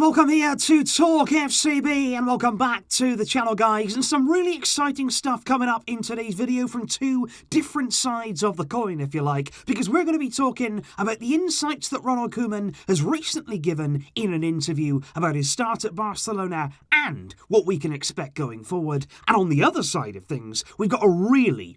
welcome here to TalkFCB and welcome back to the channel, guys, and some really exciting stuff coming up in today's video from two different sides of the coin, if you like, because we're going to be talking about the insights that Ronald Koeman has recently given in an interview about his start at Barcelona and what we can expect going forward. And on the other side of things, we've got a really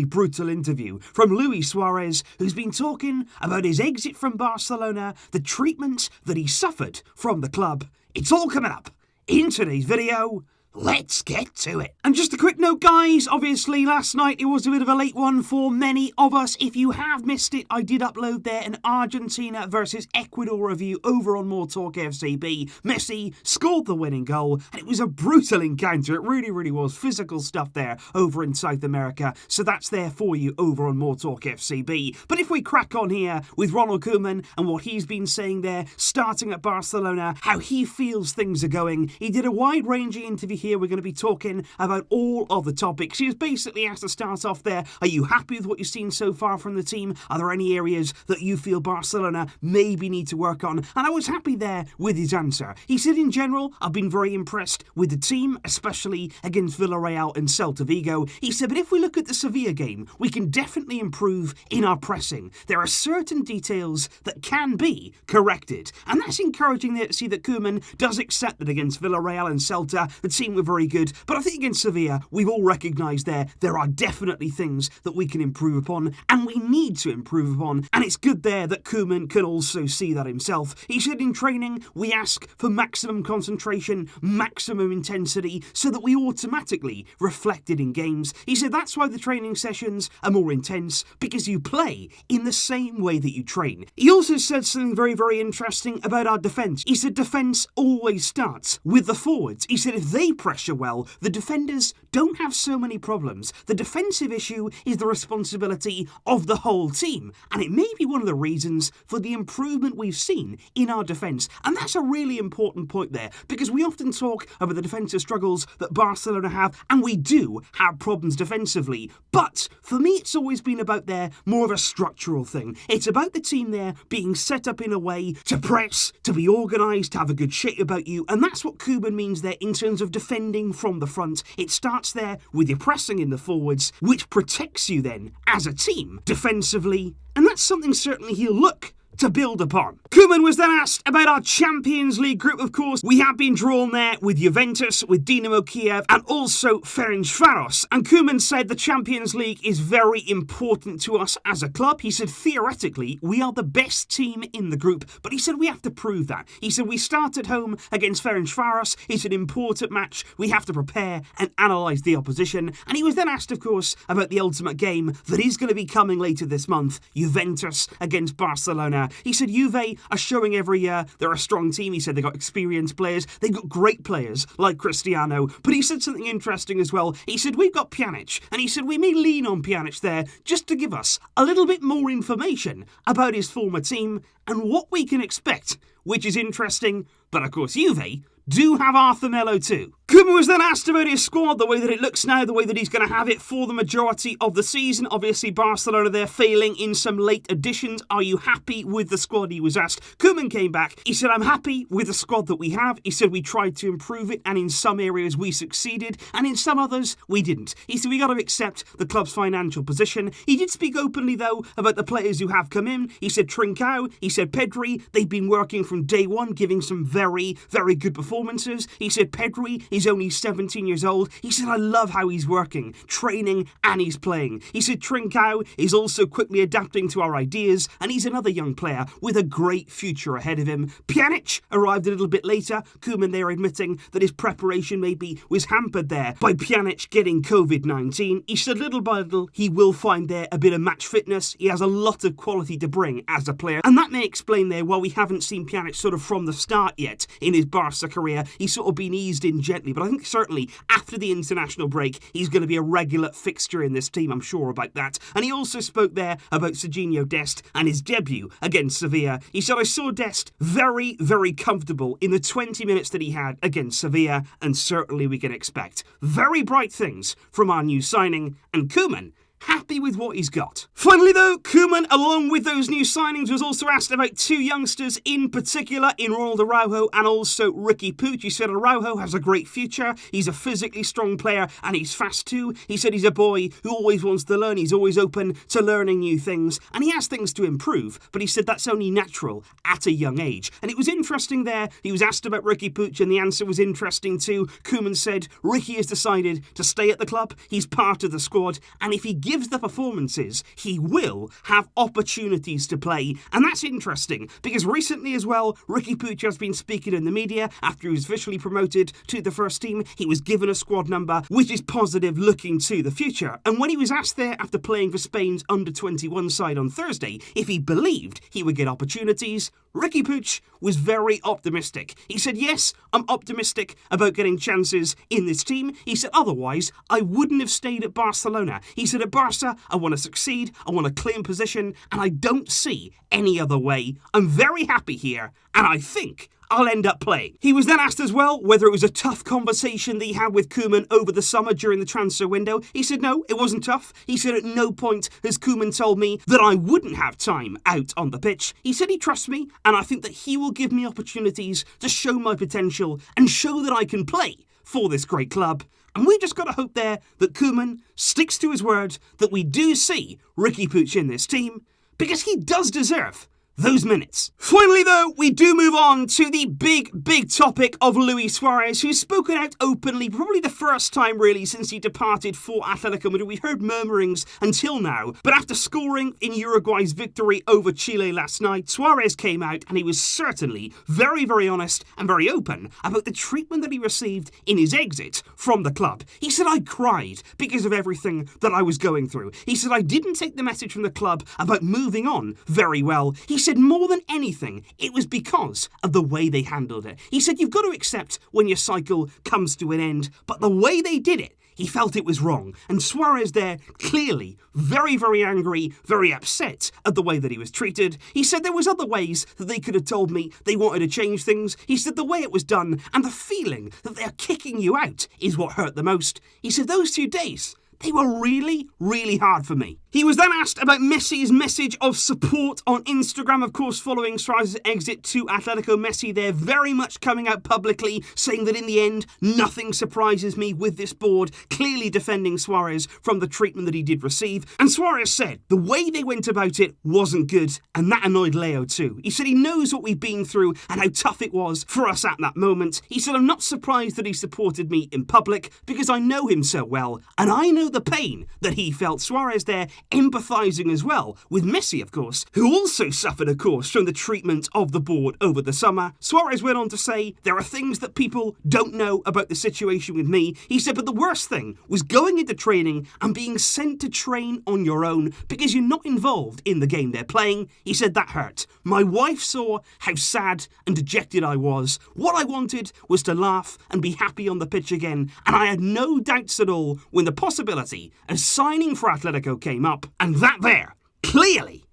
brutal interview from Suarez, who's been talking about his exit from Barcelona, the treatment that he suffered from the club. It's all coming up in today's video. Let's get to it. And just a quick note, guys, obviously last night it was a bit of a late one for many of us. If you have missed it, I did upload there an Argentina versus Ecuador review over on MORETALKFCB. Messi scored the winning goal and it was a brutal encounter. It really was. Physical stuff there over in South America. So that's there for you over on MORETALKFCB. But if we crack on here with Ronald Koeman and what he's been saying there, starting at Barcelona, how he feels things are going. He did a wide-ranging interview here. We're going to be talking about all of the topics. He was basically asked to start off there, are you happy with what you've seen so far from the team? Are there any areas that you feel Barcelona maybe need to work on? And I was happy there with his answer. He said, in general, I've been very impressed with the team, especially against Villarreal and Celta Vigo. He said, but if we look at the Sevilla game, we can definitely improve in our pressing. There are certain details that can be corrected. And that's encouraging there to see that Koeman does accept that against Villarreal and Celta, the team were very good, but I think against Sevilla, we've all recognised there are definitely things that we can improve upon, and we need to improve upon, and it's good there that Koeman can also see that himself. He said in training, we ask for maximum concentration, maximum intensity, so that we automatically reflect it in games. He said that's why the training sessions are more intense, because you play in the same way that you train. He also said something very interesting about our defence. He said defence always starts with the forwards. He said if they pressure well, the defenders don't have so many problems. The defensive issue is the responsibility of the whole team, and it may be one of the reasons for the improvement we've seen in our defence. And that's a really important point there, because we often talk about the defensive struggles that Barcelona have, and we do have problems defensively, but for me it's always been about there more of a structural thing. It's about the team there being set up in a way to press, to be organised, to have a good shape about you, and that's what Koeman means there in terms of defending from the front. It starts there with your pressing in the forwards, which protects you then as a team defensively, and that's something certainly he'll look to build upon. Koeman was then asked about our Champions League group. Of course, we have been drawn there with Juventus, with Dinamo Kiev, and also Ferencváros. And Koeman said the Champions League is very important to us as a club. He said, theoretically, we are the best team in the group, but he said we have to prove that. He said we start at home against Ferencváros. It's an important match. We have to prepare and analyse the opposition. And he was then asked, of course, about the ultimate game that is going to be coming later this month, Juventus against Barcelona. He said Juve are showing every year they're a strong team. He said they've got experienced players. They've got great players like Cristiano. But he said something interesting as well. He said we've got Pjanic. And he said we may lean on Pjanic there just to give us a little bit more information about his former team and what we can expect, which is interesting. But of course, Juve do have Arthur Melo too. Koeman was then asked about his squad, the way that it looks now, the way that he's going to have it for the majority of the season. Obviously, Barcelona, they're failing in some late additions. Are you happy with the squad? He was asked. Koeman came back. He said, I'm happy with the squad that we have. He said we tried to improve it, and in some areas we succeeded, and in some others we didn't. He said we got to accept the club's financial position. He did speak openly, though, about the players who have come in. He said Trincao, he said Pedri, they've been working from day one, giving some very good performances. He said Pedri is only 17 years old. He said, I love how he's working, training, and he's playing. He said Trincao is also quickly adapting to our ideas, and he's another young player with a great future ahead of him. Pjanic arrived a little bit later. Koeman there admitting that his preparation maybe was hampered there by Pjanic getting COVID-19. He said little by little he will find there a bit of match fitness. He has a lot of quality to bring as a player, and that may explain there why we haven't seen Pjanic sort of from the start yet in his Barca career. He's sort of been eased in gently, but I think certainly after the international break, he's going to be a regular fixture in this team, I'm sure about that. And he also spoke there about Serginho Dest and his debut against Sevilla. He said, I saw Dest very comfortable in the 20 minutes that he had against Sevilla, and certainly we can expect very bright things from our new signing. And Koeman happy with what he's got. Finally though, Koeman, along with those new signings, was also asked about two youngsters in particular, in Ronald Araujo and also Riqui Puig. He said Araujo has a great future, he's a physically strong player and he's fast too. He said he's a boy who always wants to learn, he's always open to learning new things, and he has things to improve, but he said that's only natural at a young age. And it was interesting there, he was asked about Riqui Puig and the answer was interesting too. Koeman said Riqui has decided to stay at the club, he's part of the squad, and if he gives the performances, he will have opportunities to play. And that's interesting, because recently as well, Riqui Puig has been speaking in the media after he was officially promoted to the first team. He was given a squad number, which is positive looking to the future. And when he was asked there after playing for Spain's under-21 side on Thursday if he believed he would get opportunities, Riqui Puig was very optimistic. He said, yes, I'm optimistic about getting chances in this team. He said, otherwise, I wouldn't have stayed at Barcelona. He said, at Barca, I want to succeed, I want to claim position, and I don't see any other way. I'm very happy here, and I think I'll end up playing. He was then asked as well whether it was a tough conversation that he had with Koeman over the summer during the transfer window. He said no, it wasn't tough. He said at no point has Koeman told me that I wouldn't have time out on the pitch. He said he trusts me, and I think that he will give me opportunities to show my potential and show that I can play for this great club. And we just got to hope there that Koeman sticks to his word, that we do see Riqui Puig in this team, because he does deserve those minutes. Finally though, we do move on to the big topic of Luis Suarez, who's spoken out openly, probably the first time really since he departed for Atlético Madrid. We heard murmurings until now, but after scoring in Uruguay's victory over Chile last night, Suarez came out and he was certainly very honest and very open about the treatment that he received in his exit from the club. He said, I cried because of everything that I was going through. He said, I didn't take the message from the club about moving on very well. He said, more than anything, it was because of the way they handled it. He said, you've got to accept when your cycle comes to an end, but the way they did it, he felt it was wrong. And Suarez there, clearly very angry, very upset at the way that he was treated. He said there was other ways that they could have told me they wanted to change things. He said the way it was done and the feeling that they're kicking you out is what hurt the most. He said those 2 days, they were really hard for me. He was then asked about Messi's message of support on Instagram, of course, following Suarez's exit to Atletico. Messi there very much coming out publicly, saying that in the end, nothing surprises me with this board, clearly defending Suarez from the treatment that he did receive. And Suarez said the way they went about it wasn't good, and that annoyed Leo too. He said he knows what we've been through and how tough it was for us at that moment. He said, I'm not surprised that he supported me in public because I know him so well, and I know the pain that he felt. Suarez there empathising as well with Messi, of course, who also suffered, of course, from the treatment of the board over the summer. Suarez went on to say, there are things that people don't know about the situation with me. He said, but the worst thing was going into training and being sent to train on your own because you're not involved in the game they're playing. He said that hurt. My wife saw how sad and dejected I was. What I wanted was to laugh and be happy on the pitch again, and I had no doubts at all when the possibility of signing for Atletico came up. And that there, clearly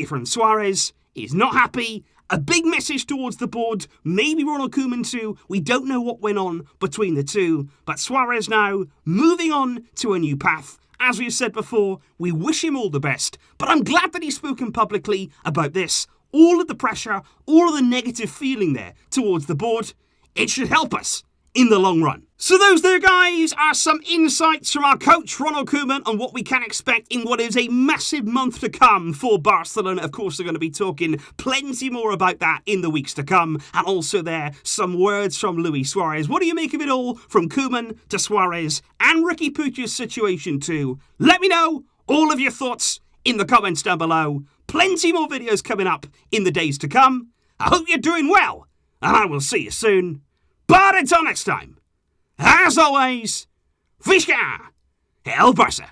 from Suarez, is not happy. A big message towards the board, maybe Ronald Koeman too. We don't know what went on between the two. But Suarez now moving on to a new path. As we've said before, we wish him all the best. But I'm glad that he's spoken publicly about this. All of the pressure, all of the negative feeling there towards the board, it should help us in the long run. So those there, guys, are some insights from our coach Ronald Koeman on what we can expect in what is a massive month to come for Barcelona. Of course, they're going to be talking plenty more about that in the weeks to come. And also there, some words from Luis Suarez. What do you make of it all, from Koeman to Suarez and Riqui Puig's situation too? Let me know all of your thoughts in the comments down below. Plenty more videos coming up in the days to come. I hope you're doing well, and I will see you soon. But until next time, as always, Visca el Barça.